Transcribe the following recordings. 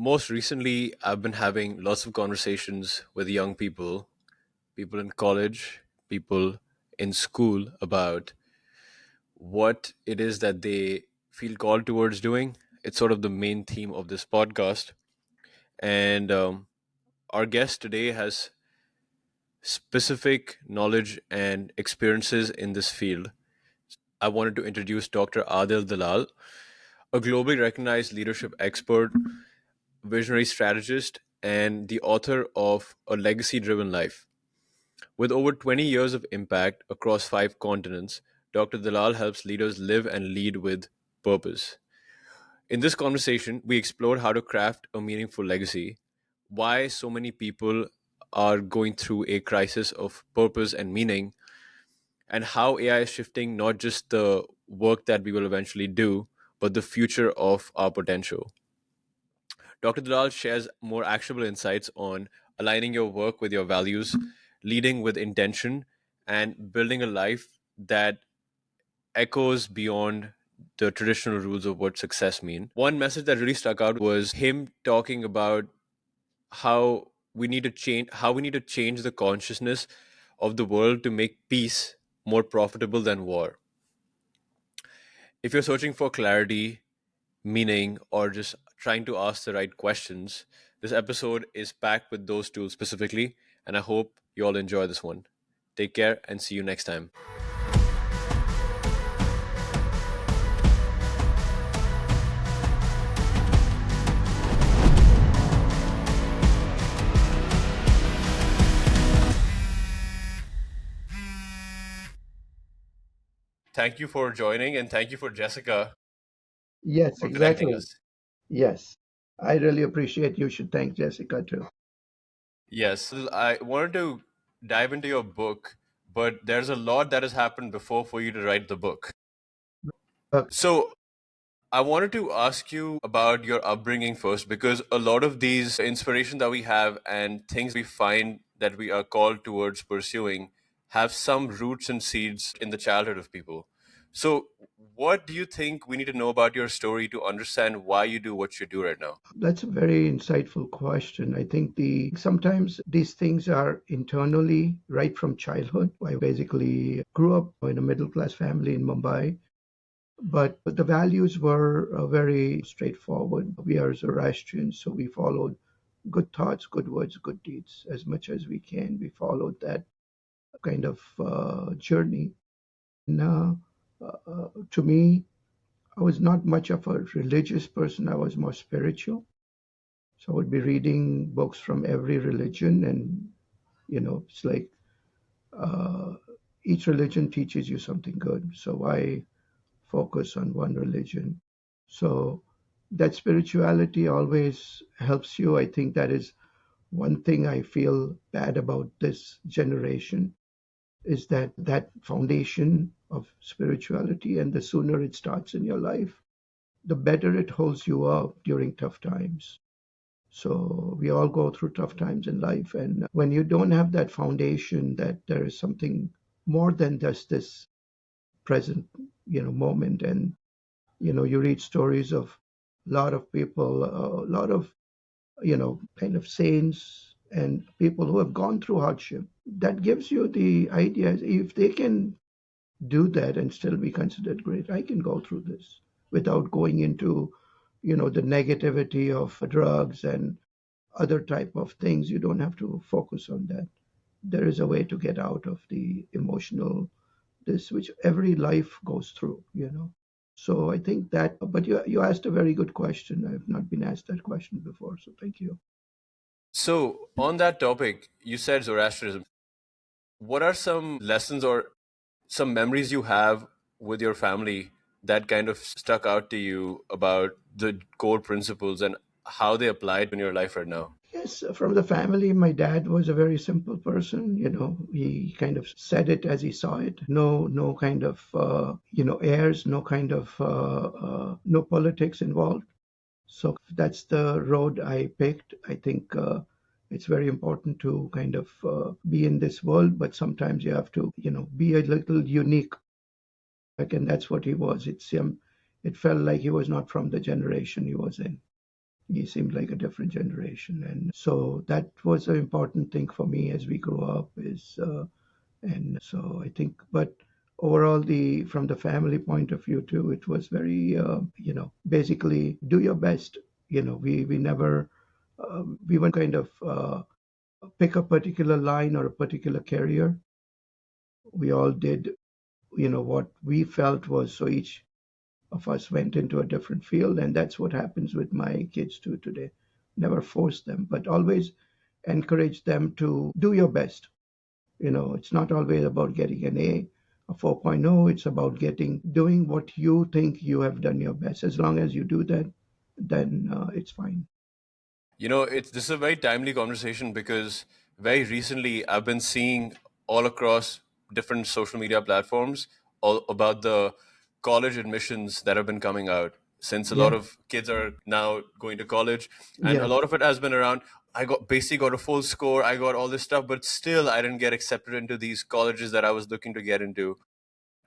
Most recently, I've been having lots of conversations with young people, people in college, people in school about what it is that they feel called towards doing. It's sort of the main theme of this podcast. And our guest today has specific knowledge and experiences in this field. I wanted to introduce Dr. Adil Dalal, a globally recognized leadership expert, visionary strategist, and the author of A Legacy Driven Life. With over 20 years of impact across five continents, Dr. Dalal helps leaders live and lead with purpose. In this conversation, we explored how to craft a meaningful legacy, why so many people are going through a crisis of purpose and meaning, and how AI is shifting not just the work that we will eventually do, but the future of our potential. Dr. Dalal shares more actionable insights on aligning your work with your values, leading with intention, and building a life that echoes beyond the traditional rules of what success mean. One message that really stuck out was him talking about how we need to change the consciousness of the world to make peace more profitable than war. If you're searching for clarity, meaning, or just trying to ask the right questions, this episode is packed with those tools specifically, and I hope you all enjoy this one. Take care and see you next time. Thank you for joining, and thank you for Jessica Yes, for connecting exactly. us. Yes. I really appreciate you should thank Jessica too. Yes, I wanted to dive into your book, but there's a lot that has happened before for you to write the book. Okay. So, I wanted to ask you about your upbringing first, because a lot of these inspiration that we have and things we find that we are called towards pursuing have some roots and seeds in the childhood of people. So, what do you think we need to know about your story to understand why you do what you do right now? That's a very insightful question. I think the sometimes these things are internally right from childhood. I basically grew up in a middle class family in Mumbai, but the values were very straightforward. We are Zoroastrians, so we followed good thoughts, good words, good deeds as much as we can. We followed that kind of journey. And to me, I was not much of a religious person. I was more spiritual. So I would be reading books from every religion, and it's like uh, each religion teaches you something good. So why focus on one religion? So that spirituality always helps you. I think that is one thing I feel bad about this generation is that foundation of spirituality, and the sooner it starts in your life, the better it holds you up during tough times. So we all go through tough times in life. And when you don't have that foundation that there is something more than just this present, moment, and you read stories of a lot of people, a lot of kind of saints and people who have gone through hardship. That gives you the idea if they can do that and still be considered great, I can go through this without going into the negativity of drugs and other type of things. You don't have to focus on that. There is a way to get out of the emotional this which every life goes through. So I think that, but you asked a very good question. I've not been asked that question before, so thank you. So, on that topic, you said Zoroastrianism. What are some lessons or some memories you have with your family that kind of stuck out to you about the core principles and how they applied in your life right now? Yes, from the family, my dad was a very simple person. He kind of said it as he saw it. No kind of airs, no kind of no politics involved. So that's the road I picked. I think it's very important to kind of be in this world, but sometimes you have to, be a little unique. And that's what he was. It felt like he was not from the generation he was in. He seemed like a different generation, and so that was an important thing for me as we grew up. Is and so I think, but overall, the from the family point of view too, it was very, basically do your best. We never we weren't kind of pick a particular line or a particular career. We all did, what we felt was, so each of us went into a different field, and that's what happens with my kids too today. Never force them, but always encourage them to do your best. It's not always about getting an a 4.0. It's about doing what you think you have done your best. As long as you do that, then it's fine. It's this is a very timely conversation because very recently I've been seeing all across different social media platforms all about the college admissions that have been coming out since a lot Yeah, of kids are now going to college, and a yeah. lot of it has been around I got a full score, I got all this stuff, but still I didn't get accepted into these colleges that I was looking to get into.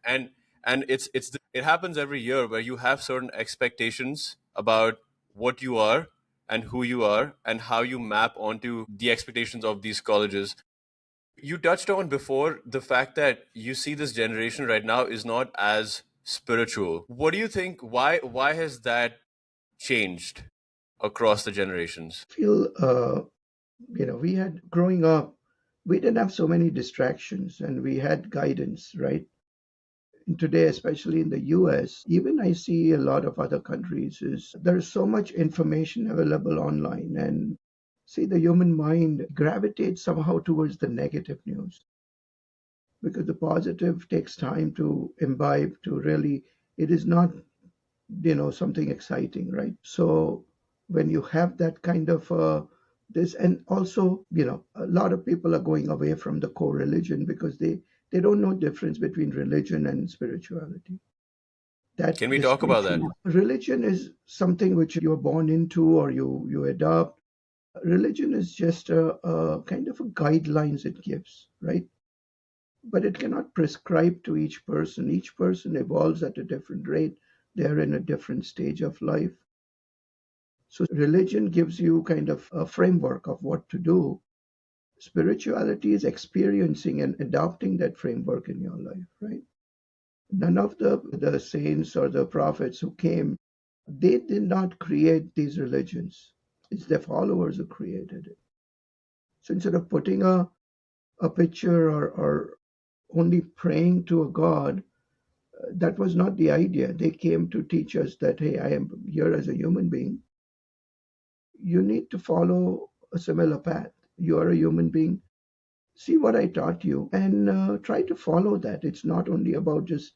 And it happens every year where you have certain expectations about what you are and who you are and how you map onto the expectations of these colleges. You touched on before the fact that you see this generation right now is not as spiritual. What do you think, why has that changed across the generations? Feel we had growing up, we didn't have so many distractions, and we had guidance, right? And today, especially in the US, even I see a lot of other countries, is there's so much information available online, and see the human mind gravitates somehow towards the negative news, because the positive takes time to imbibe, to really, it is not, something exciting, right? So when you have that kind of this, and also, a lot of people are going away from the core religion because they don't know difference between religion and spirituality. That Can we talk about that? distinction, religion is something which you're born into or you adopt. Religion is just a kind of a guidelines it gives, right? But it cannot prescribe to each person. Each person evolves at a different rate. They're in a different stage of life. So religion gives you kind of a framework of what to do. Spirituality is experiencing and adopting that framework in your life, right? None of the saints or the prophets who came, they did not create these religions. It's their followers who created it. So instead of putting a picture or only praying to a God, that was not the idea. They came to teach us that, hey, I am here as a human being. You need to follow a similar path. You are a human being. See what I taught you and try to follow that. It's not only about just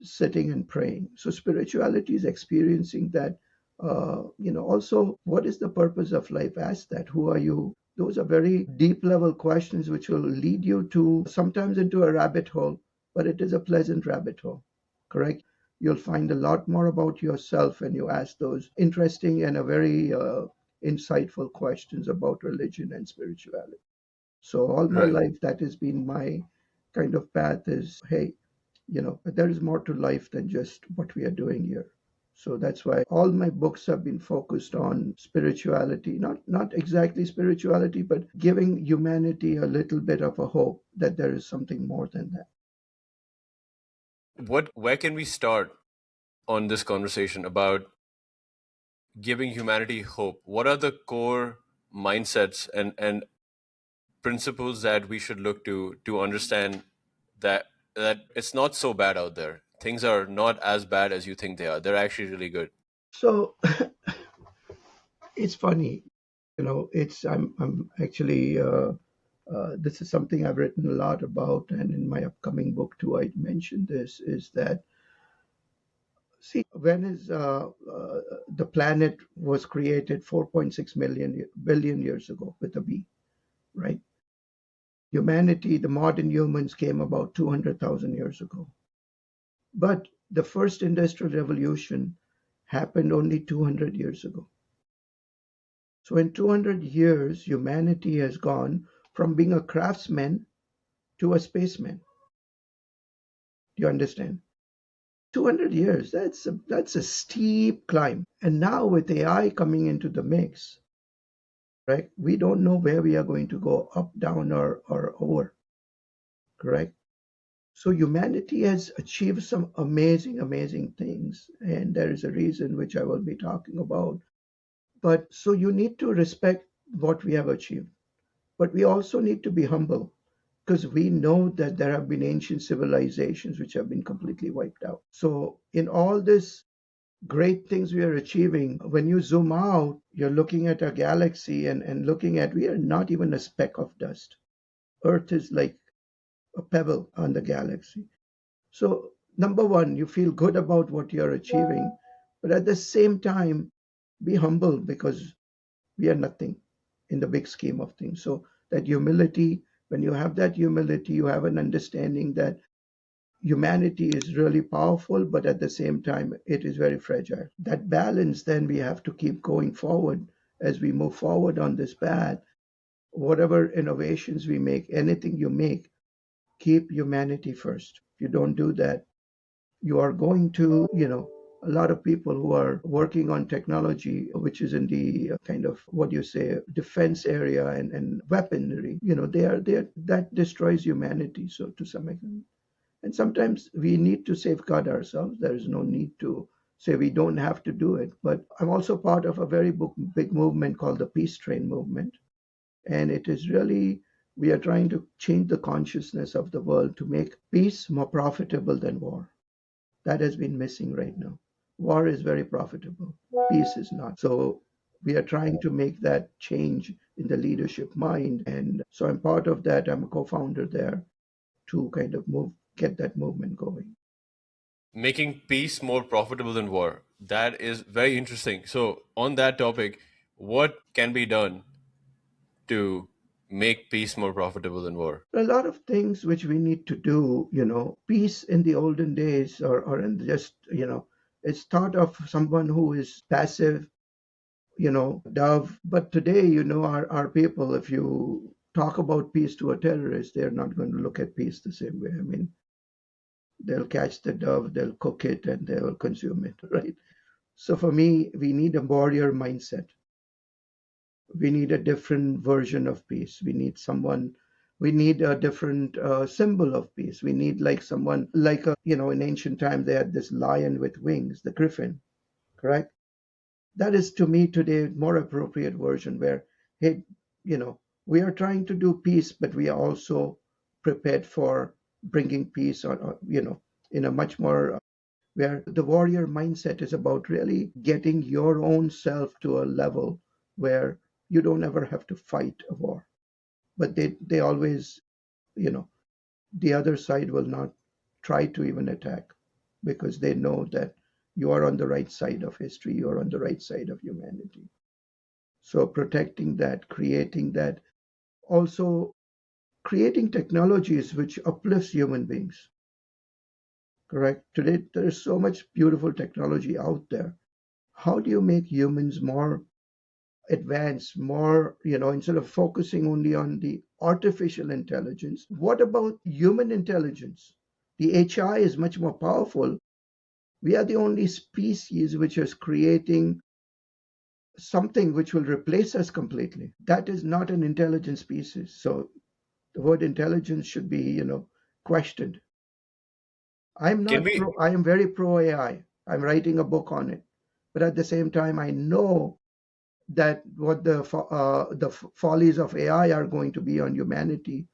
sitting and praying. So spirituality is experiencing that. Also, what is the purpose of life? Ask that. Who are you? Those are very deep level questions which will lead you to sometimes into a rabbit hole, but it is a pleasant rabbit hole, correct? You'll find a lot more about yourself when you ask those interesting and a very insightful questions about religion and spirituality. So all my Right. life, that has been my kind of path is, hey, there is more to life than just what we are doing here. So that's why all my books have been focused on spirituality, not exactly spirituality, but giving humanity a little bit of a hope that there is something more than that. Where can we start on this conversation about giving humanity hope? What are the core mindsets and principles that we should look to understand that it's not so bad out there? Things are not as bad as you think they are. They're actually really good. So it's funny, it's I'm actually this is something I've written a lot about, and in my upcoming book too, I mentioned this, is that, see, when is the planet was created 4.6 billion years ago with a B, right? Humanity, the modern humans came about 200,000 years ago. But the first industrial revolution happened only 200 years ago. So in 200 years, humanity has gone from being a craftsman to a spaceman. Do you understand? 200 years, that's a steep climb. And now with AI coming into the mix, correct, we don't know where we are going to go, up, down, or over, correct? So humanity has achieved some amazing, amazing things, and there is a reason which I will be talking about. But so you need to respect what we have achieved, but we also need to be humble because we know that there have been ancient civilizations which have been completely wiped out. So in all this great things we are achieving, when you zoom out, you're looking at a galaxy and looking at, we are not even a speck of dust. Earth is like a pebble on the galaxy. So, number one, you feel good about what you're achieving, but at the same time, be humble because we are nothing in the big scheme of things. So, that humility, when you have that humility, you have an understanding that humanity is really powerful, but at the same time, it is very fragile. That balance, then we have to keep going forward as we move forward on this path. Whatever innovations we make, anything you make, keep humanity first. If you don't do that, you are going to, a lot of people who are working on technology, which is in the kind of what you say, defense area and weaponry, that destroys humanity. So to some extent, and sometimes we need to safeguard ourselves. There is no need to say we don't have to do it. But I'm also part of a very big movement called the Peace Train movement. And it is really, we are trying to change the consciousness of the world to make peace more profitable than war. That has been missing right now. War is very profitable, peace is not. So we are trying to make that change in the leadership mind. And so I'm part of that. I'm a co founder there to kind of get that movement going. Making peace more profitable than war. That is very interesting. So, on that topic, what can be done to make peace more profitable than war? A lot of things which we need to do, peace in the olden days or in just, it's thought of someone who is passive, dove. But today, our people, if you talk about peace to a terrorist, they're not going to look at peace the same way. I mean, they'll catch the dove, they'll cook it, and they'll consume it, right? So for me, we need a warrior mindset. We need a different version of peace. We need a different symbol of peace. We need like someone, like, in ancient times, they had this lion with wings, the griffin, correct? That is to me today more appropriate version where, hey, we are trying to do peace, but we are also prepared for bringing peace in a much more where the warrior mindset is about really getting your own self to a level where you don't ever have to fight a war. But they always, you know, the other side will not try to even attack because they know that you are on the right side of history, you are on the right side of humanity. So protecting that, creating that, also creating technologies which uplifts human beings. Correct. Today there is so much beautiful technology out there. How do you make humans more advanced, more, instead of focusing only on the artificial intelligence, what about human intelligence? The HI is much more powerful. We are the only species which is creating something which will replace us completely. That is not an intelligent species. So the word intelligence should be, questioned. Can we I am very pro AI. I'm writing a book on it. But at the same time, I know that what the follies of AI are going to be on humanity.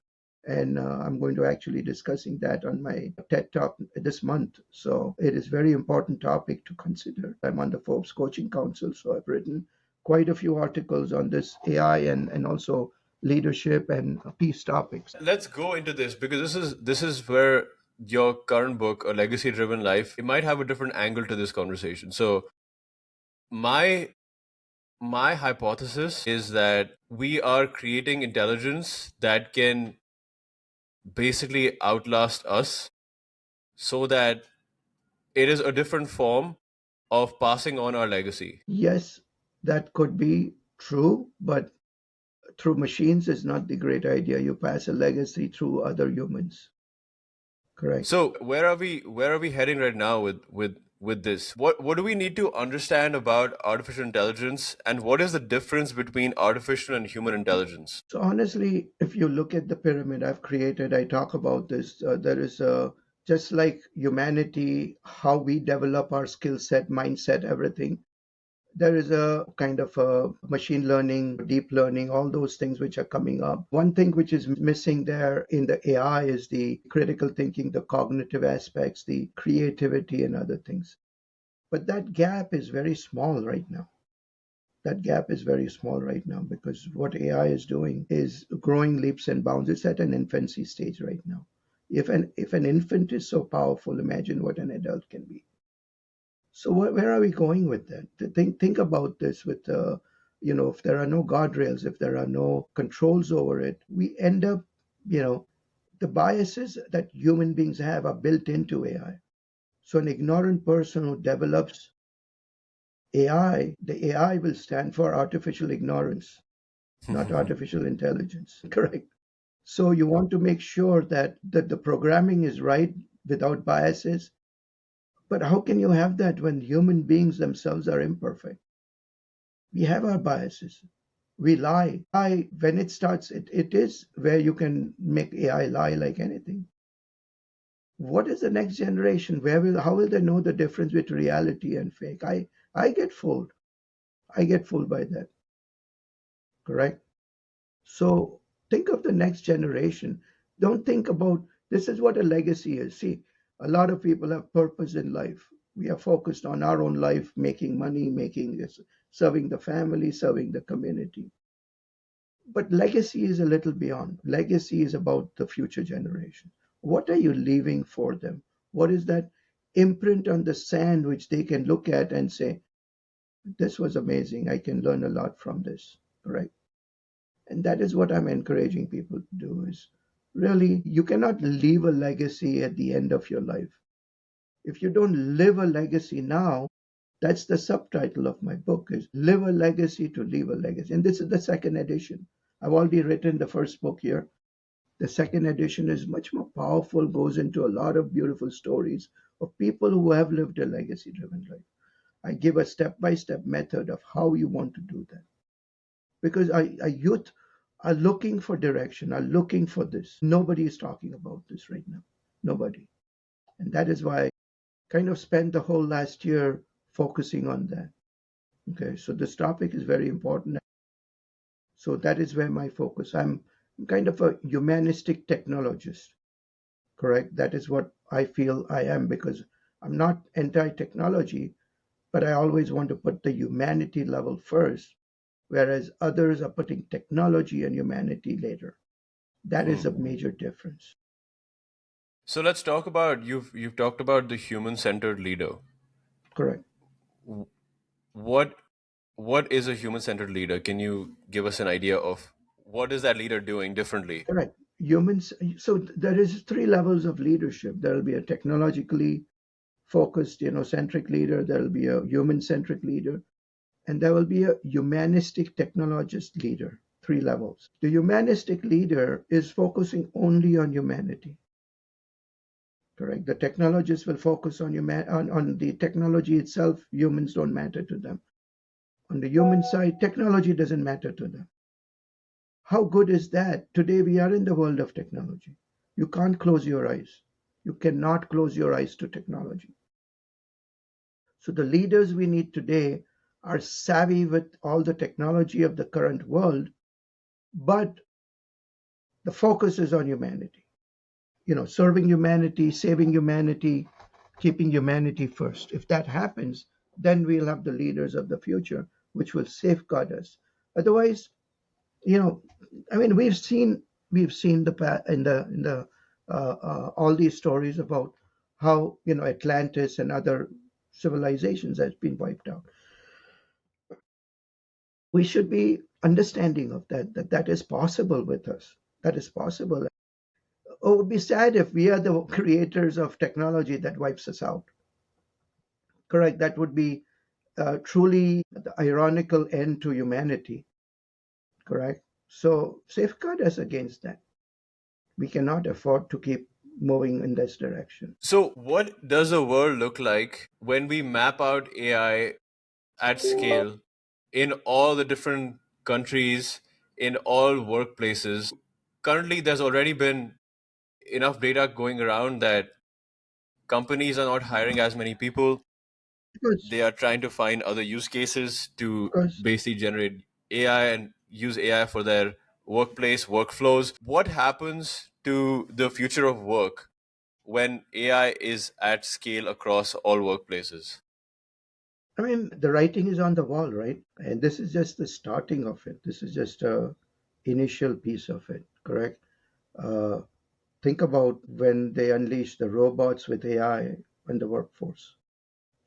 And I'm going to actually discussing that on my TED Talk this month. So it is very important topic to consider. I'm on the Forbes Coaching Council, so I've written quite a few articles on this AI and also leadership and peace topics. let's go into this because this is where your current book, A Legacy Driven Life, it might have a different angle to this conversation. So my my hypothesis is that we are creating intelligence that can basically outlast us so that it is a different form of passing on our legacy. Yes, that could be true, but through machines is not the great idea. You pass a legacy through other humans. Correct. So where are we heading right now with this? What do we need to understand about artificial intelligence, and what is the difference between artificial and human intelligence? So honestly, if you look at the pyramid I've created, I talk about this. There is a just like humanity, how we develop our skill set, mindset, everything. There is a kind of a machine learning, deep learning, all those things which are coming up. One thing which is missing there in the AI is the critical thinking, the cognitive aspects, the creativity, and other things. But that gap is very small right now. That gap is very small right now because what AI is doing is growing leaps and bounds. It's at an infancy stage right now. If an infant is so powerful, imagine what an adult can be. So where are we going with that? Think about this with if there are no guardrails, if there are no controls over it, we end up, you know, the biases that human beings have are built into AI. So an ignorant person who develops AI, the AI will stand for artificial ignorance, not artificial intelligence. Correct. So you want to make sure that the programming is right without biases. But how can you have that when human beings themselves are imperfect? We have our biases. We lie. When it starts, it is where you can make AI lie like anything. What is the next generation? How will they know the difference between reality and fake? I get fooled. I get fooled by that. Correct. So think of the next generation. Don't think about this is what a legacy is. See, a lot of people have purpose in life. We are focused on our own life, making money, making this, serving the family, serving the community. But legacy is a little beyond. Legacy is about the future generation. What are you leaving for them? What is that imprint on the sand which they can look at and say, this was amazing. I can learn a lot from this. Right? And that is what I'm encouraging people to do is really you cannot leave a legacy at the end of your life. If you don't live a legacy now, that's the subtitle of my book is Live a Legacy to Leave a Legacy. And this is the second edition. I've already written the first book here. The second edition is much more powerful, goes into a lot of beautiful stories of people who have lived a legacy driven life. I give a step by step method of how you want to do that. Because our youth are looking for direction, are looking for this. Nobody is talking about this right now. Nobody. And that is why I kind of spent the whole last year focusing on that. Okay, so this topic is very important. So that is where my focus. I'm kind of a humanistic technologist, correct? That is what I feel I am because I'm not anti-technology, but I always want to put the humanity level first, whereas others are putting technology and humanity later. That is a Hmm. major difference. So let's talk about you've talked about the human-centered leader. Correct. W- What what is a human-centered leader? Can you give us an idea of what is that leader doing differently? Correct. Humans, so there is three levels of leadership. There will be a technologically focused, centric leader. There will be a human-centric leader, and there will be a humanistic technologist leader. Three levels. The humanistic leader is focusing only on humanity. Correct. The technologists will focus on the technology itself. Humans don't matter to them. On the human side, technology doesn't matter to them. How good is that? Today we are in the world of technology. You can't close your eyes. You cannot close your eyes to technology. So the leaders we need today are savvy with all the technology of the current world, but the focus is on humanity. Serving humanity, saving humanity, keeping humanity first. If that happens, then we'll have the leaders of the future, which will safeguard us. Otherwise, you know, I mean, we've seen in the all these stories about how Atlantis and other civilizations has been wiped out. We should be understanding of that is possible with us. That is possible. Oh, it would be sad if we are the creators of technology that wipes us out. Correct. That would be truly the ironical end to humanity. Correct. So safeguard us against that. We cannot afford to keep moving in this direction. So, what does the world look like when we map out AI at scale in all the different countries, in all workplaces? Currently, there's already been enough data going around that companies are not hiring as many people. Because, They are trying to find other use cases to because basically generate AI and use AI for their workplace workflows. What happens to the future of work when AI is at scale across all workplaces? I mean, the writing is on the wall, right? And this is just the starting of it. This is just a initial piece of it, correct? Uh, think about when they unleash the robots with AI on the workforce.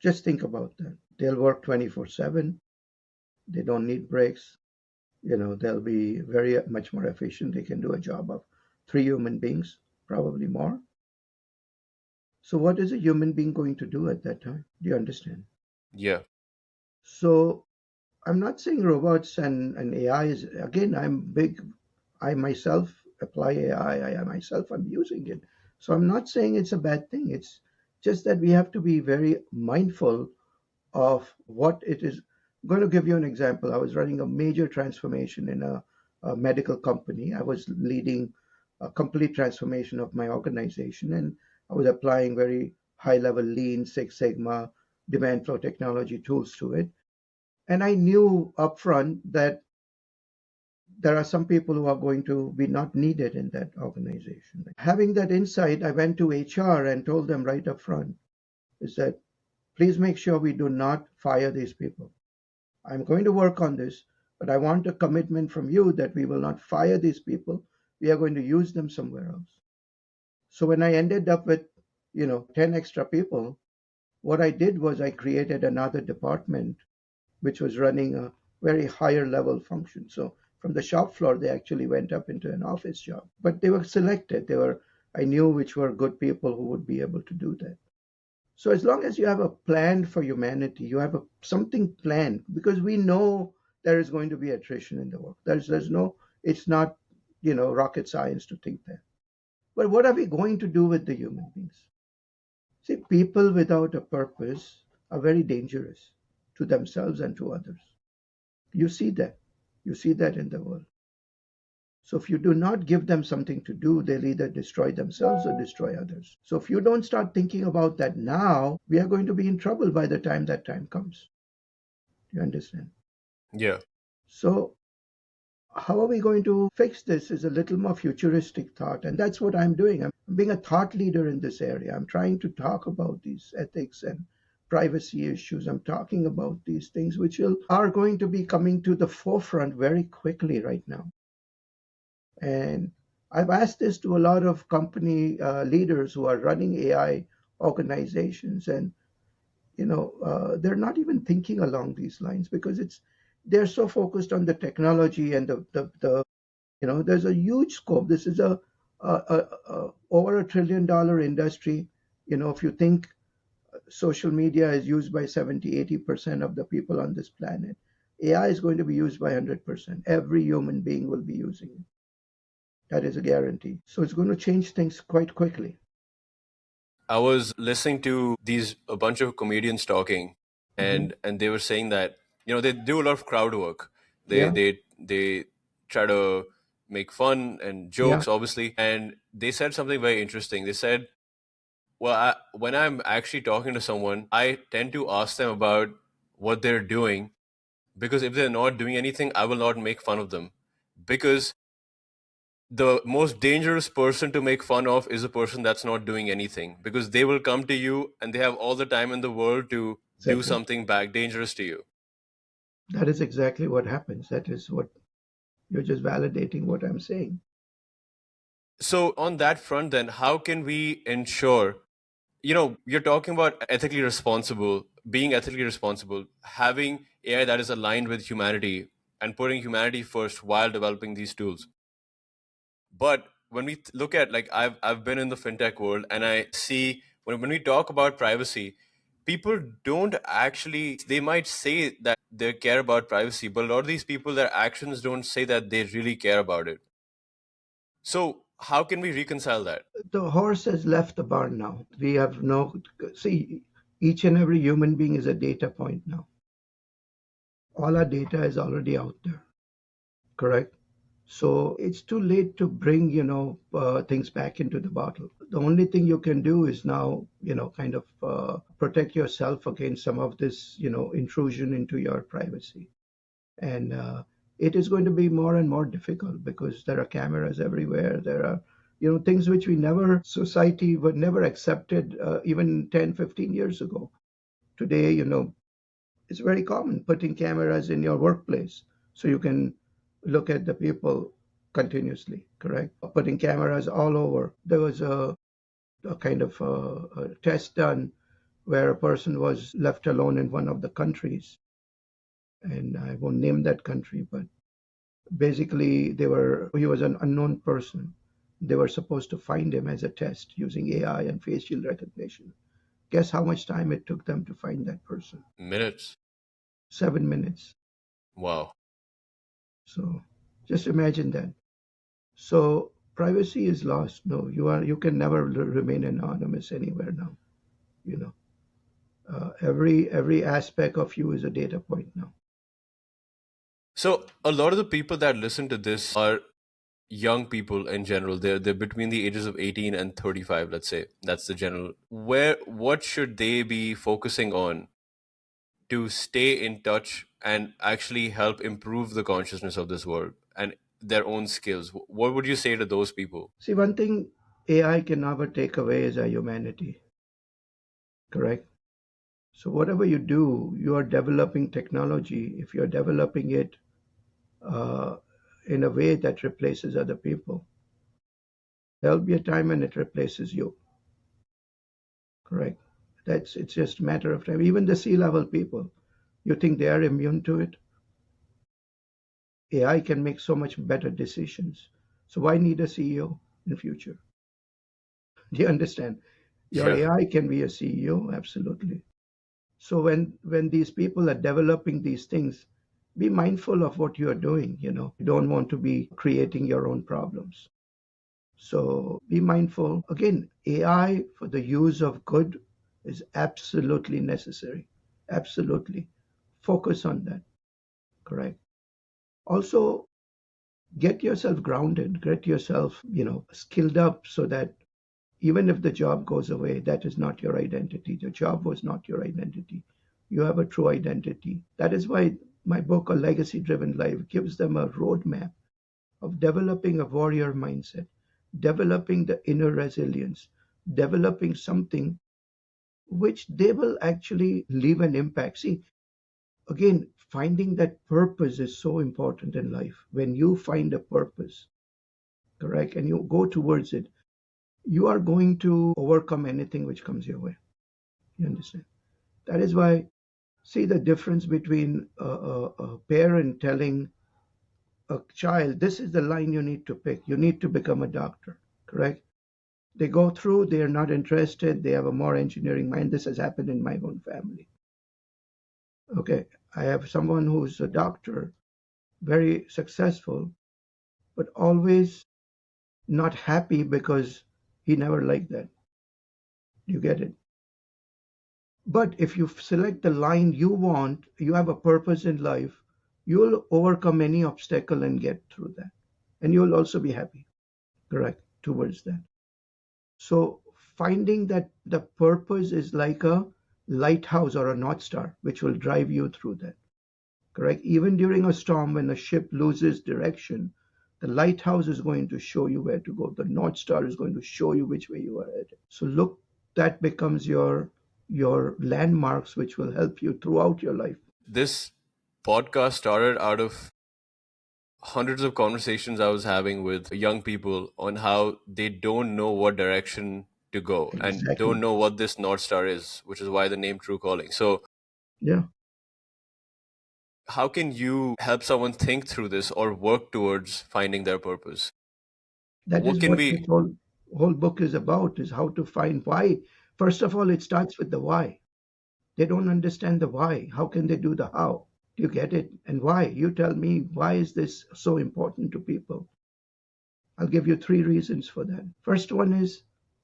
Just think about that. They'll work 24/7. They don't need breaks. They'll be very much more efficient. They can do a job of three human beings, probably more. So, what is a human being going to do at that time? Do you understand? Yeah. So, I'm not saying robots and AI is, again, I myself apply AI. I myself am using it. So, I'm not saying it's a bad thing. It's just that we have to be very mindful of what it is. I'm going to give you an example. I was running a major transformation in a medical company. I was leading a complete transformation of my organization, and I was applying very high level lean, Six Sigma, demand flow technology tools to it. And I knew upfront that there are some people who are going to be not needed in that organization. Having that insight, I went to HR and told them right up front is that please make sure we do not fire these people. I'm going to work on this, but I want a commitment from you that we will not fire these people. We are going to use them somewhere else. So when I ended up with, 10 extra people, what I did was I created another department which was running a very higher level function. So from the shop floor, they actually went up into an office job. But they were selected. I knew which were good people who would be able to do that. So as long as you have a plan for humanity, you have something planned because we know there is going to be attrition in the work. There's no, it's not, rocket science to think that. But what are we going to do with the human beings? See, people without a purpose are very dangerous to themselves and to others. You see that. You see that in the world. So if you do not give them something to do, they'll either destroy themselves or destroy others. So if you don't start thinking about that now, we are going to be in trouble by the time that time comes. You understand? Yeah. So how are we going to fix this is a little more futuristic thought. And that's what I'm doing. I'm being a thought leader in this area. I'm trying to talk about these ethics and privacy issues. I'm talking about these things which are going to be coming to the forefront very quickly right now. And I've asked this to a lot of company leaders who are running AI organizations, and they're not even thinking along these lines because they're so focused on the technology and there's a huge scope. This is a over $1 trillion industry. If you think social media is used by 70-80% of the people on this planet, AI is going to be used by 100%. Every human being will be using it. That is a guarantee. So it's going to change things quite quickly. I was listening to these a bunch of comedians talking, Hmm. and they were saying that they do a lot of crowd work. They Yeah, they they try to make fun and yeah, jokes, obviously. And they said something very interesting. They said, "Well, when I'm actually talking to someone, I tend to ask them about what they're doing because if they're not doing anything, I will not make fun of them because." The most dangerous person to make fun of is a person that's not doing anything because they will come to you and they have all the time in the world to do exactly. something back dangerous to you. That is exactly what happens. That is what you're just validating what I'm saying. So, on that front, then, how can we ensure? You're talking about ethically responsible, being ethically responsible, having AI that is aligned with humanity and putting humanity first while developing these tools. But when we look at like I've been in the fintech world and I see when we talk about privacy, people don't actually they might say that they care about privacy, but a lot of these people their actions don't say that they really care about it. So How can we reconcile that? The horse has left the barn now. We have no, see, each and every human being is a data point now. All our data is already out there, correct? So it's too late to bring, things back into the bottle. The only thing you can do is now, kind of protect yourself against some of this, intrusion into your privacy. And it is going to be more and more difficult because there are cameras everywhere. There are, things which society would never accepted even 10, 15 years ago. Today, it's very common putting cameras in your workplace so you can look at the people continuously, correct? Putting cameras all over. There was a kind of a test done where a person was left alone in one of the countries, and I won't name that country, but basically he was an unknown person. They were supposed to find him as a test using AI and facial recognition. Guess how much time it took them to find that person? Minutes. 7 minutes. Wow. So just imagine that. So privacy is lost. No, you can never remain anonymous anywhere now. You know, every aspect of you is a data point now. So a lot of the people that listen to this are young people in general. They're between the ages of 18 and 35, let's say. That's the general. Where what should they be focusing on to stay in touch and actually help improve the consciousness of this world and their own skills? What would you say to those people? See, one thing AI can never take away is our humanity. Correct. So whatever you do, you are developing technology. If you're developing it uh, in a way that replaces other people, there'll be a time when it replaces you. Correct. It's just a matter of time. Even the C-level people, you think they are immune to it? AI can make so much better decisions. So why need a CEO in future? Do you understand? Your Yeah. AI can be a CEO, absolutely. So when these people are developing these things, be mindful of what you are doing. You don't want to be creating your own problems. So be mindful. Again, AI for the use of good is absolutely necessary. Absolutely. Focus on that. Correct. Also, get yourself grounded, get yourself, skilled up so that even if the job goes away, that is not your identity. The job was not your identity. You have a true identity. That is why my book, A Legacy Driven Life, gives them a roadmap of developing a warrior mindset, developing the inner resilience, developing something which they will actually leave an impact. See, again, finding that purpose is so important in life. When you find a purpose, correct, and you go towards it, you are going to overcome anything which comes your way. You understand? That is why, see the difference between a parent telling a child, this is the line you need to pick. You need to become a doctor, correct? They go through, they are not interested, they have a more engineering mind. This has happened in my own family. Okay, I have someone who's a doctor, very successful, but always not happy because he never liked that. You get it? But if you select the line you want, you have a purpose in life, you'll overcome any obstacle and get through that. And you'll also be happy, correct, towards that. So finding that the purpose is like a lighthouse or a north star, which will drive you through that, correct? Even during a storm, when a ship loses direction, the lighthouse is going to show you where to go. The north star is going to show you which way you are headed. So look, that becomes your landmarks, which will help you throughout your life. This podcast started out of hundreds of conversations I was having with young people on how they don't know what direction to go and don't Exactly. know what this North Star is, which is why the name True Calling. So, Yeah. how can you help someone think through this or work towards finding their purpose? That What is can what we this whole book is about, is how to find why. First of all, it starts with the why. They don't understand the why. How can they do the how? Do you get it? And why? You tell me, why is this so important to people? I'll give you three reasons for that. First one is,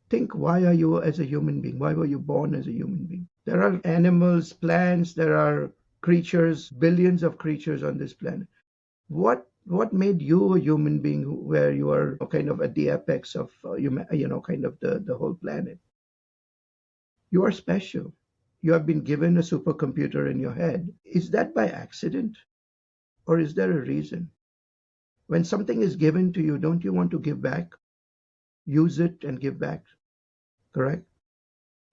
think, why are you as a human being? Why were you born as a human being? There are animals, plants, there are creatures, billions of creatures on this planet. What made you a human being where you are kind of at the apex of kind of the whole planet? You are special. You have been given a supercomputer in your head. Is that by accident, or is there a reason? When something is given to you, don't you want to give back? Use it and give back, correct?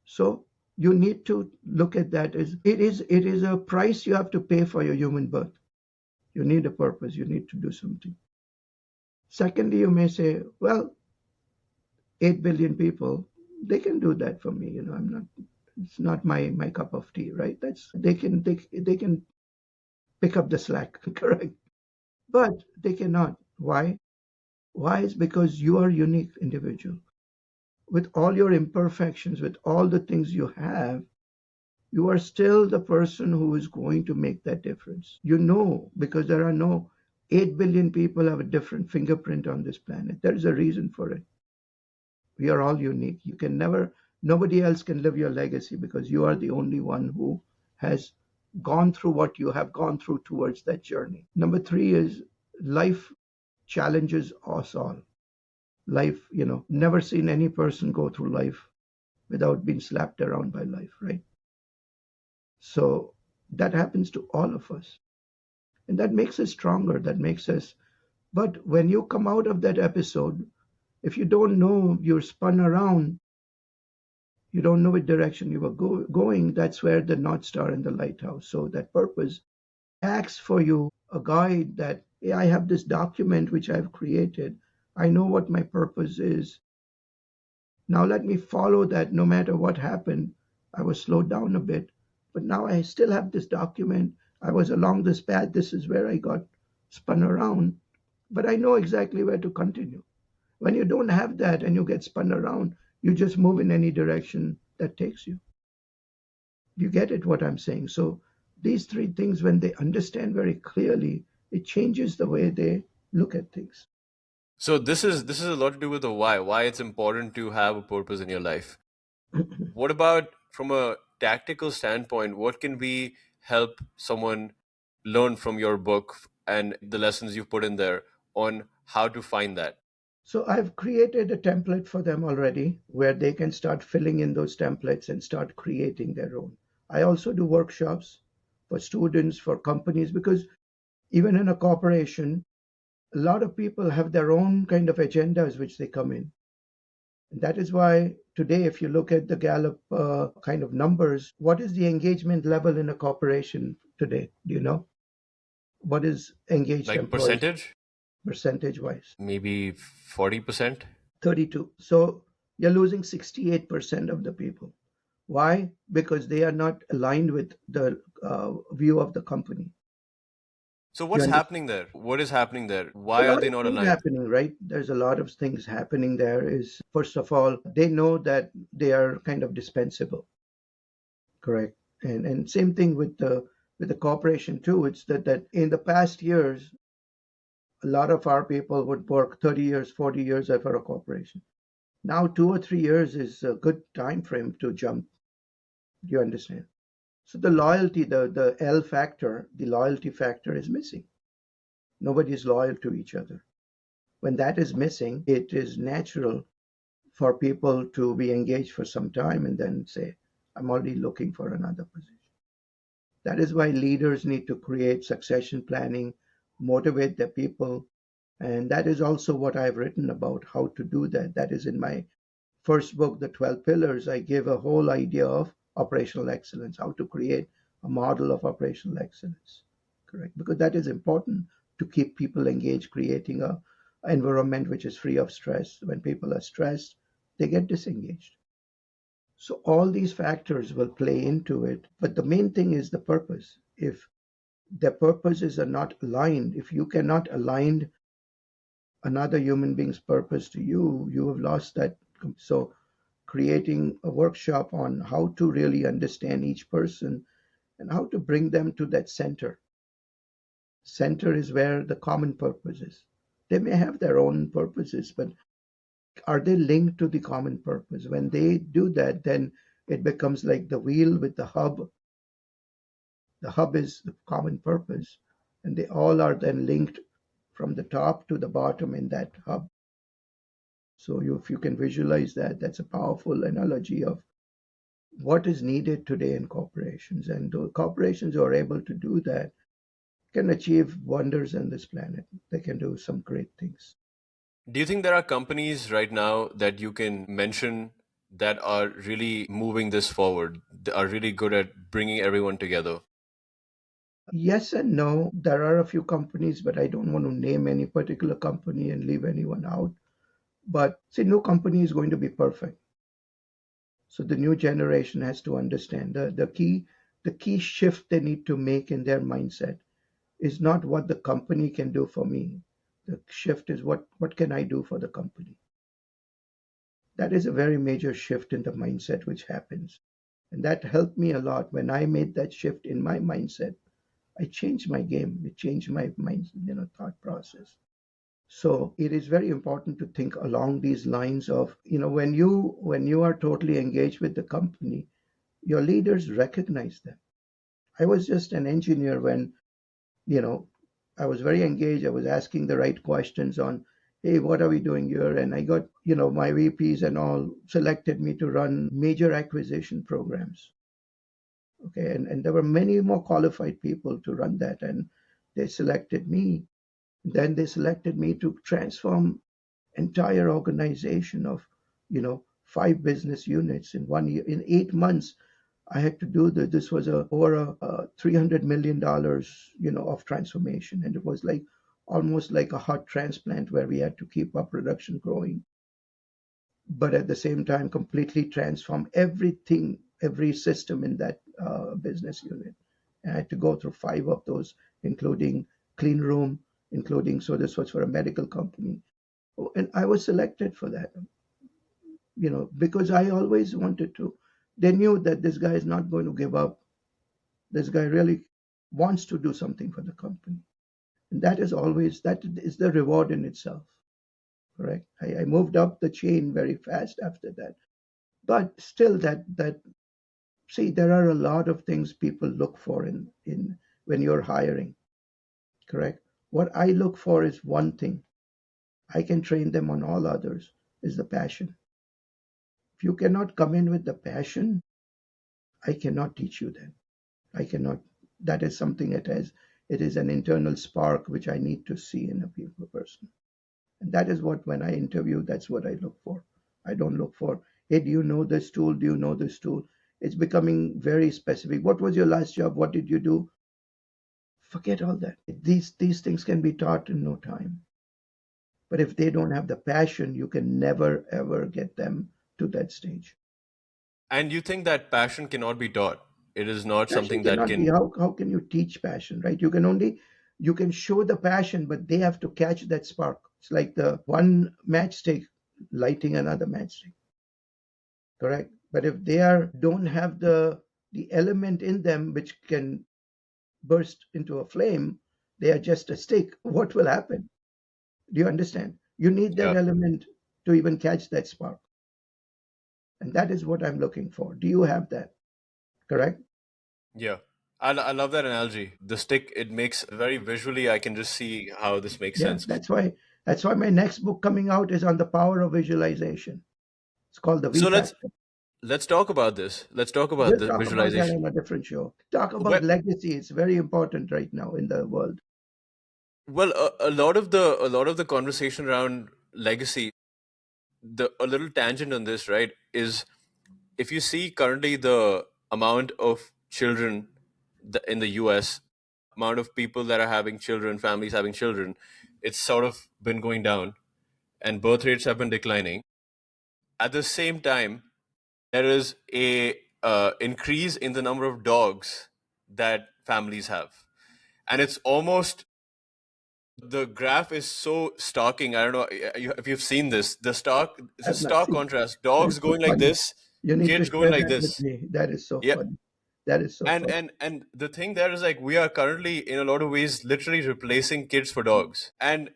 So you need to look at that as it is a price you have to pay for your human birth. You need a purpose. You need to do something. Secondly, you may say, well, 8 billion people, they can do that for me. I'm not, it's not my cup of tea, right? They can pick up the slack, correct? But they cannot. Why? Why is because you are a unique individual. With all your imperfections, with all the things you have, you are still the person who is going to make that difference. Because there are no 8 billion people have a different fingerprint on this planet. There is a reason for it. We are all unique. Nobody else can live your legacy because you are the only one who has gone through what you have gone through towards that journey. Number three is life challenges us all. Life, never seen any person go through life without being slapped around by life, right? So that happens to all of us. And that makes us stronger. But when you come out of that episode, if you don't know you're spun around, you don't know which direction you were going, that's where the North Star and the lighthouse. So that purpose acts for you, a guide that, hey, I have this document which I've created. I know what my purpose is. Now let me follow that no matter what happened. I was slowed down a bit, but now I still have this document. I was along this path. This is where I got spun around, but I know exactly where to continue. When you don't have that and you get spun around, you just move in any direction that takes you. You get it, what I'm saying? So these three things, when they understand very clearly, it changes the way they look at things. So this is a lot to do with the why it's important to have a purpose in your life. What about from a tactical standpoint, what can we help someone learn from your book and the lessons you've put in there on how to find that? So I've created a template for them already where they can start filling in those templates and start creating their own. I also do workshops for students, for companies, because even in a corporation, a lot of people have their own kind of agendas which they come in. And that is why today, if you look at the Gallup kind of numbers, what is the engagement level in a corporation today? Do you know? What is engaged Like employees percentage? percentage wise? Maybe 40%? 32. So you're losing 68% of the people. Why? Because they are not aligned with the view of the company. So You what's understand? happening there? What is happening there? A Why are lot they of not things aligned? happening, right? There's a lot of things happening there. Is first of all, they know that they are kind of dispensable, correct? And same thing with the corporation too. It's that in the past years, a lot of our people would work 30 years, 40 years for a corporation. Now 2 or 3 years is a good time frame to jump. Do you understand? So the loyalty, the L factor, the loyalty factor is missing. Nobody is loyal to each other. When that is missing, it is natural for people to be engaged for some time and then say, I'm already looking for another position. That is why leaders need to create succession planning, motivate their people. And that is also what I've written about how to do that. That is in my first book, The 12 Pillars. I give a whole idea of operational excellence, how to create a model of operational excellence. Correct. Because that is important to keep people engaged, creating a environment which is free of stress. When people are stressed, they get disengaged. So all these factors will play into it. But the main thing is the purpose. If the purposes are not aligned, if you cannot align another human being's purpose to you, you have lost that. So creating a workshop on how to really understand each person and how to bring them to that center. Center is where the common purpose is. They may have their own purposes, but are they linked to the common purpose? When they do that, then it becomes like the wheel with the hub. The hub is the common purpose, and they all are then linked from the top to the bottom in that hub. So if you can visualize that, that's a powerful analogy of what is needed today in corporations. And the corporations who are able to do that can achieve wonders on this planet. They can do some great things. Do you think there are companies right now that you can mention that are really moving this forward, that are really good at bringing everyone together? Yes and no. There are a few companies, but I don't want to name any particular company and leave anyone out. But see, no company is going to be perfect. So the new generation has to understand the key shift they need to make in their mindset is not what the company can do for me. The shift is what can I do for the company. That is a very major shift in the mindset which happens. And that helped me a lot when I made that shift in my mindset. I changed my game. It changed my mind, thought process. So it is very important to think along these lines of, when you are totally engaged with the company, your leaders recognize that. I was just an engineer when, you know, I was very engaged. I was asking the right questions on, hey, what are we doing here? And I got, my VPs and all selected me to run major acquisition programs. Okay. And there were many more qualified people to run that. And they selected me. Then they selected me to transform entire organization of, 5 business units in 1 year. In 8 months, I had to do that. This was over a $300 million, of transformation, and it was like almost like a heart transplant where we had to keep our production growing, but at the same time completely transform everything, every system in that business unit. And I had to go through 5 of those, including clean room, including so this was for a medical company. Oh, and I was selected for that, because I always wanted to. They knew that this guy is not going to give up. This guy really wants to do something for the company. And that is the reward in itself. Correct. I moved up the chain very fast after that. But still that see, there are a lot of things people look for in when you're hiring. Correct. What I look for is one thing. I can train them on all others is the passion. If you cannot come in with the passion, I cannot teach you that. I cannot. That is something it is an internal spark which I need to see in a people person. And that is what, when I interview, that's what I look for. I don't look for, hey, do you know this tool? Do you know this tool? It's becoming very specific. What was your last job? What did you do? Forget all that. These things can be taught in no time. But if they don't have the passion, you can never ever get them to that stage. And you think that passion cannot be taught? It is not Passion something that cannot be. can. How can you teach passion, right? You can show the passion, but they have to catch that spark. It's like the one matchstick lighting another matchstick, correct? But if they are don't have the element in them which can burst into a flame, they are just a stick. What will happen? Do you understand? You need that Yeah. element to even catch that spark. And that is what I'm looking for. Do you have that? Correct? Yeah. I love that analogy. The stick, it makes very visually, I can just see how this makes Yeah, sense. that's why my next book coming out is on the power of visualization. It's called the V So let's Factor. let's talk about this. Let's talk about We'll the talk about that visualization. on a different show. Talk about Well, legacy. It's very important right now in the world. well, a lot of the conversation around legacy, the a little tangent on this, right, is if you see currently the amount of children in the US, amount of people that are having children, families having children, it's sort of been going down, and birth rates have been declining. At the same time, there is a increase in the number of dogs that families have, and it's almost, the graph is so stalking. I don't know if you've seen this. It's a I've not stark seen. contrast. That's Dogs so going like funny. this, You need to kids going share like that with this. me. That is so Yeah, funny. That is so funny. and the thing there is, like, we are currently in a lot of ways literally replacing kids for dogs. And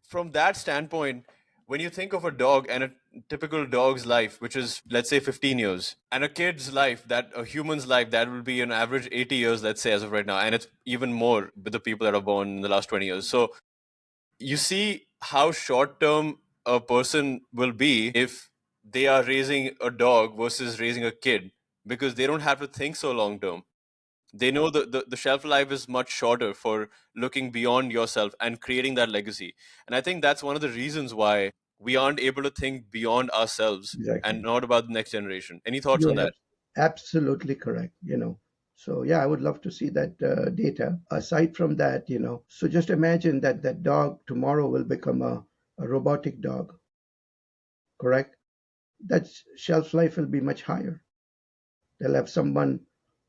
from that standpoint, when you think of a dog and a typical dog's life, which is, let's say, 15 years, and a kid's life, that a human's life, that will be an average 80 years, let's say, as of right now. And it's even more with the people that are born in the last 20 years. So you see how short term a person will be if they are raising a dog versus raising a kid, because they don't have to think so long term. They know the shelf life is much shorter for looking beyond yourself and creating that legacy. And I think that's one of the reasons why we aren't able to think beyond ourselves and Exactly. not about the next generation. Any thoughts on You're that? absolutely correct, So yeah, I would love to see that data. Aside from that, so just imagine that that dog tomorrow will become a robotic dog, correct? That shelf life will be much higher. They'll have someone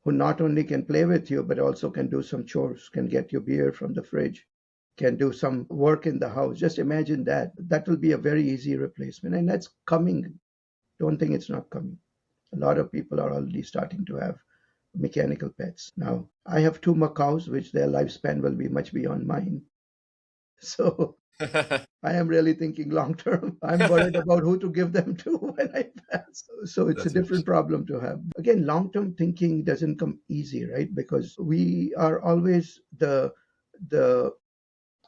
who not only can play with you, but also can do some chores, can get you beer from the fridge, can do some work in the house. Just imagine that. That will be a very easy replacement. And that's coming. Don't think it's not coming. A lot of people are already starting to have mechanical pets. Now, I have two macaws, which their lifespan will be much beyond mine. So I am really thinking long term. I'm worried about who to give them to when I pass. So it's a That's different interesting. problem to have. Again, long term thinking doesn't come easy, right? Because we are always the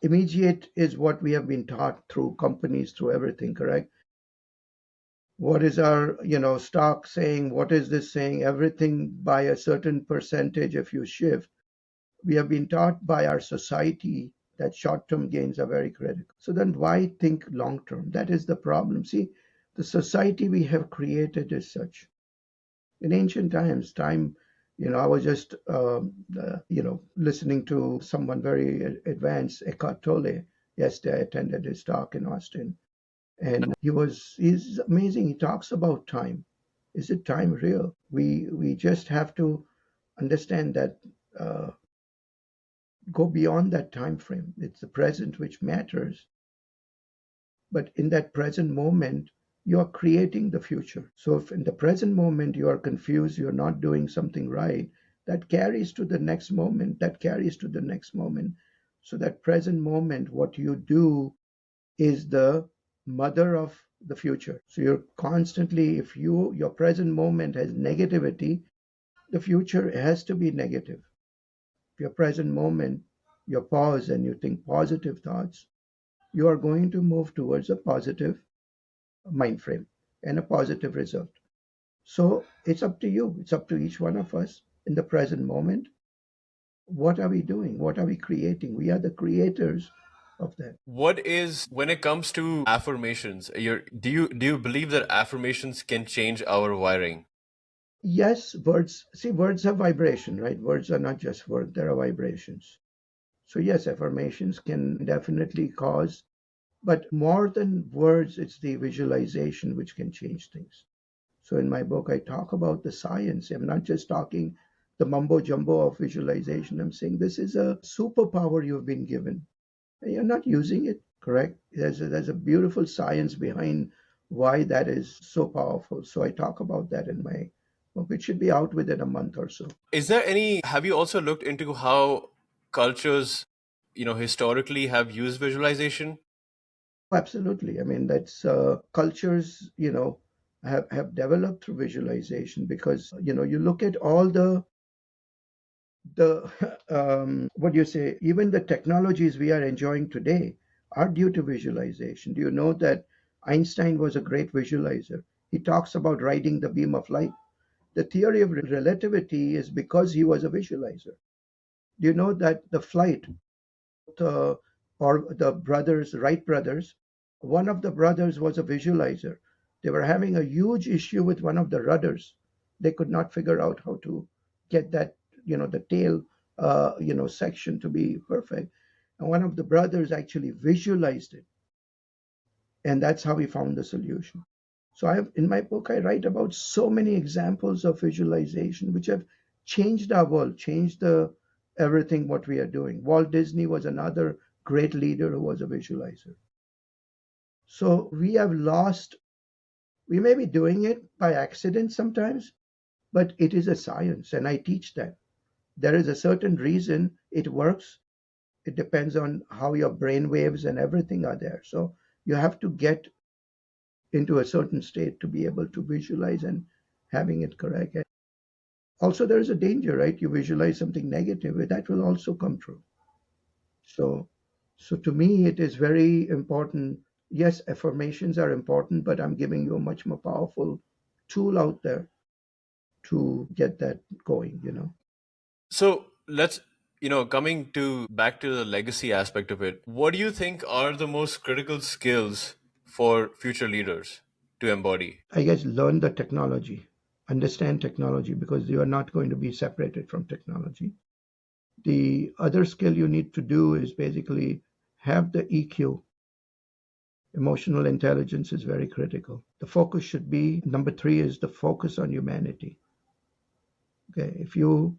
immediate is what we have been taught through companies, through everything, correct? What is our stock saying? What is this saying? Everything by a certain percentage, if you shift, we have been taught by our society that short term gains are very critical. So then why think long term? That is the problem. See, the society we have created is such. In ancient times, I was just, listening to someone very advanced, Eckhart Tolle. Yesterday, I attended his talk in Austin. And he's amazing. He talks about time. Is it time real? We just have to understand that uh, go beyond that time frame. It's the present which matters. But in that present moment, you are creating the future. So if in the present moment you are confused, you're not doing something right, that carries to the next moment, that carries to the next moment. So that present moment, what you do is the mother of the future. So you're constantly, if your present moment has negativity, the future has to be negative. If your present moment, you pause and you think positive thoughts, you are going to move towards a positive mind frame and a positive result. So it's up to you. It's up to each one of us in the present moment. What are we doing? What are we creating? We are the creators of that. What is, when it comes to affirmations, do you believe that affirmations can change our wiring? Yes, words, see, words have vibration, right? Words are not just words, there are vibrations. So, yes, affirmations can definitely cause, but more than words, it's the visualization which can change things. So, in my book, I talk about the science. I'm not just talking the mumbo jumbo of visualization. I'm saying this is a superpower you've been given. And you're not using it, correct? There's a beautiful science behind why that is so powerful. So, I talk about that in my book. It should be out within a month or so. Is there any, have you also looked into how cultures, historically have used visualization? Absolutely. I mean, that's cultures, have developed through visualization because, you look at all the what do you say, even the technologies we are enjoying today are due to visualization. Do you know that Einstein was a great visualizer? He talks about riding the beam of light. The theory of relativity is because he was a visualizer. Do you know that the flight uh, or the brothers, Wright brothers, one of the brothers was a visualizer. They were having a huge issue with one of the rudders. They could not figure out how to get that, the tail, section to be perfect. And one of the brothers actually visualized it, and that's how he found the solution. So I have in my book I write about so many examples of visualization which have changed our world, changed the everything what we are doing. Walt Disney was another great leader who was a visualizer. So we have lost, we may be doing it by accident sometimes, but it is a science and I teach that. There is a certain reason it works It depends on how your brain waves and everything are there. So you have to get into a certain state to be able to visualize and having it correct. And also, there is a danger, right? You visualize something negative, that will also come true. So, so to me, it is very important. Yes, affirmations are important, but I'm giving you a much more powerful tool out there to get that going. So let's, coming to back to the legacy aspect of it, what do you think are the most critical skills for future leaders to embody? I guess learn the technology, understand technology, because you are not going to be separated from technology. The other skill you need to do is basically have the EQ. Emotional intelligence is very critical. The focus should be number three is the focus on humanity. Okay, if you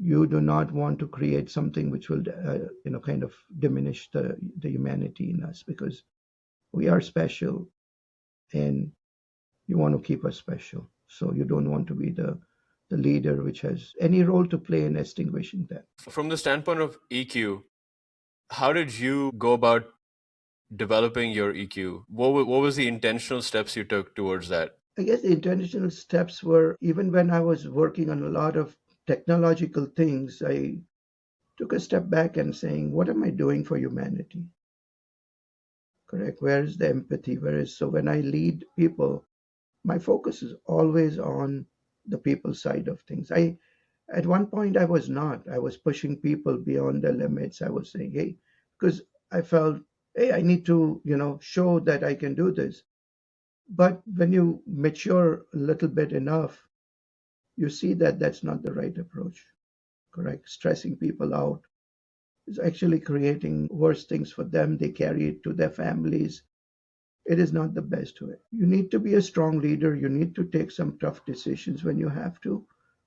do not want to create something which will kind of diminish the humanity in us, because we are special and you want to keep us special. So you don't want to be the leader which has any role to play in extinguishing that. From the standpoint of EQ, how did you go about developing your EQ? What was the intentional steps you took towards that? I guess the intentional steps were, even when I was working on a lot of technological things, I took a step back and saying, what am I doing for humanity? Correct. Where is the empathy? Where is so when I lead people, my focus is always on the people side of things. I At one point I was not. I was pushing people beyond their limits. I was saying, hey, because I felt, hey, I need to, show that I can do this. But when you mature a little bit enough, you see that that's not the right approach. Correct. Stressing people out is actually creating worse things for them. They carry it to their families. It is not the best way. You need to be a strong leader. You need to take some tough decisions when you have to.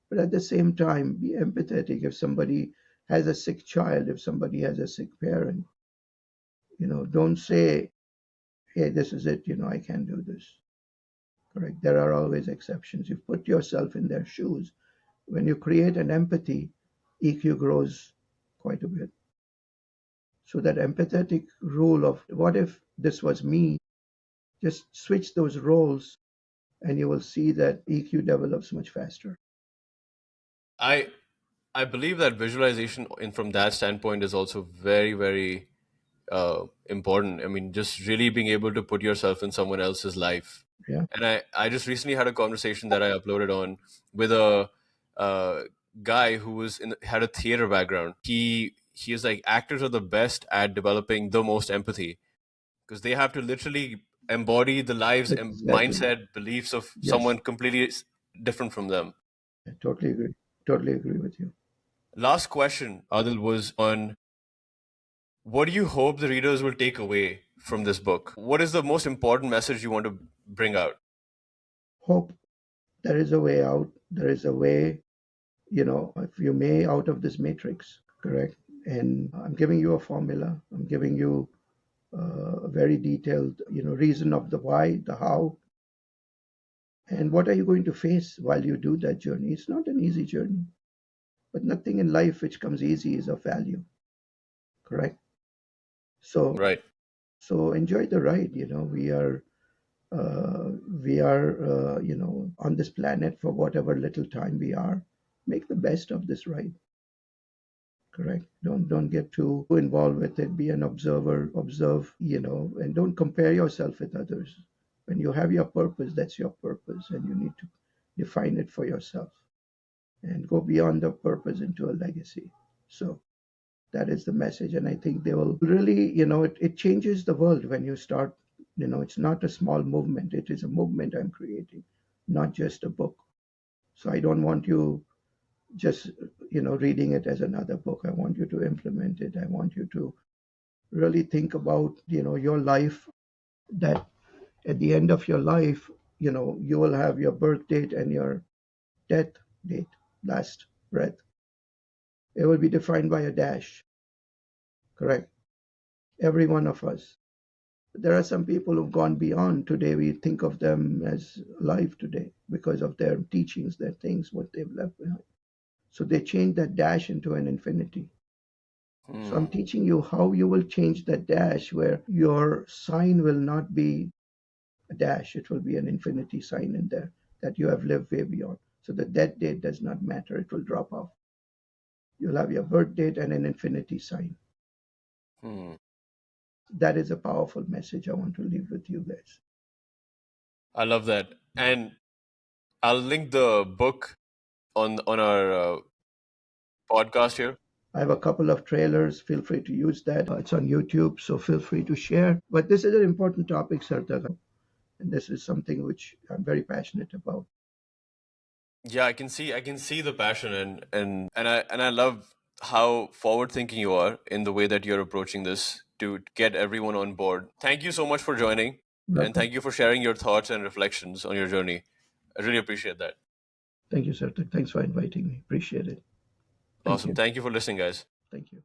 But at the same time, be empathetic. If somebody has a sick child, if somebody has a sick parent, don't say, hey, this is it, I can't do this. Correct. There are always exceptions. You put yourself in their shoes. When you create an empathy, EQ grows quite a bit. So that empathetic rule of what if this was me, just switch those roles and you will see that EQ develops much faster. I I believe that visualization from that standpoint is also very, very important. I mean, just really being able to put yourself in someone else's life. Yeah, And I just recently had a conversation that I uploaded on with a uh, guy who had a theater background. He is like, actors are the best at developing the most empathy because they have to literally embody the lives and exactly. mindset beliefs of Yes, someone completely different from them. I totally agree. Totally agree with you. Last question, Adil, was on what do you hope the readers will take away from this book? What is the most important message you want to bring out? Hope there is a way out. There is a way, if you may, out of this matrix, correct? And I'm giving you a formula. I'm giving you a very detailed, reason of the why, the how, and what are you going to face while you do that journey. It's not an easy journey, but nothing in life which comes easy is of value, correct? So, Right. so enjoy the ride. We are on this planet for whatever little time we are. Make the best of this ride. Correct. Don't get too involved with it. Be an observer. Observe, and don't compare yourself with others. When you have your purpose, that's your purpose, and you need to define it for yourself and go beyond the purpose into a legacy. So that is the message, and I think they will really, it changes the world when you start. It's not a small movement. It is a movement I'm creating, not just a book. So I don't want you just reading it as another book. I want you to implement it. I want you to really think about your life, that at the end of your life, you will have your birth date and your death date, last breath. It will be defined by a dash. Correct. Every one of us. There are some people who've gone beyond. Today we think of them as alive today because of their teachings, their things, what they've left behind. So they changed that dash into an infinity. So I'm Hmm. teaching you how you will change that dash where your sign will not be a dash, it will be an infinity sign in there that you have lived way beyond. So the death date does not matter, it will drop off. You'll have your birth date and an infinity sign. Hmm. That is a powerful message I want to leave with you guys. I love that. And I'll link the book on our podcast here. I have a couple of trailers. Feel free to use that. It's on YouTube, so feel free to share. But this is an important topic, Sarthak, and this is something which I'm very passionate about. Yeah, I can see the passion, and I love how forward thinking you are in the way that you're approaching this to get everyone on board. Thank you so much for joining, and Welcome. thank you for sharing your thoughts and reflections on your journey. I really appreciate that. Thank you, Sarthak. Thanks for inviting me. Appreciate it. Thank Awesome. you. Thank you for listening, guys. Thank you.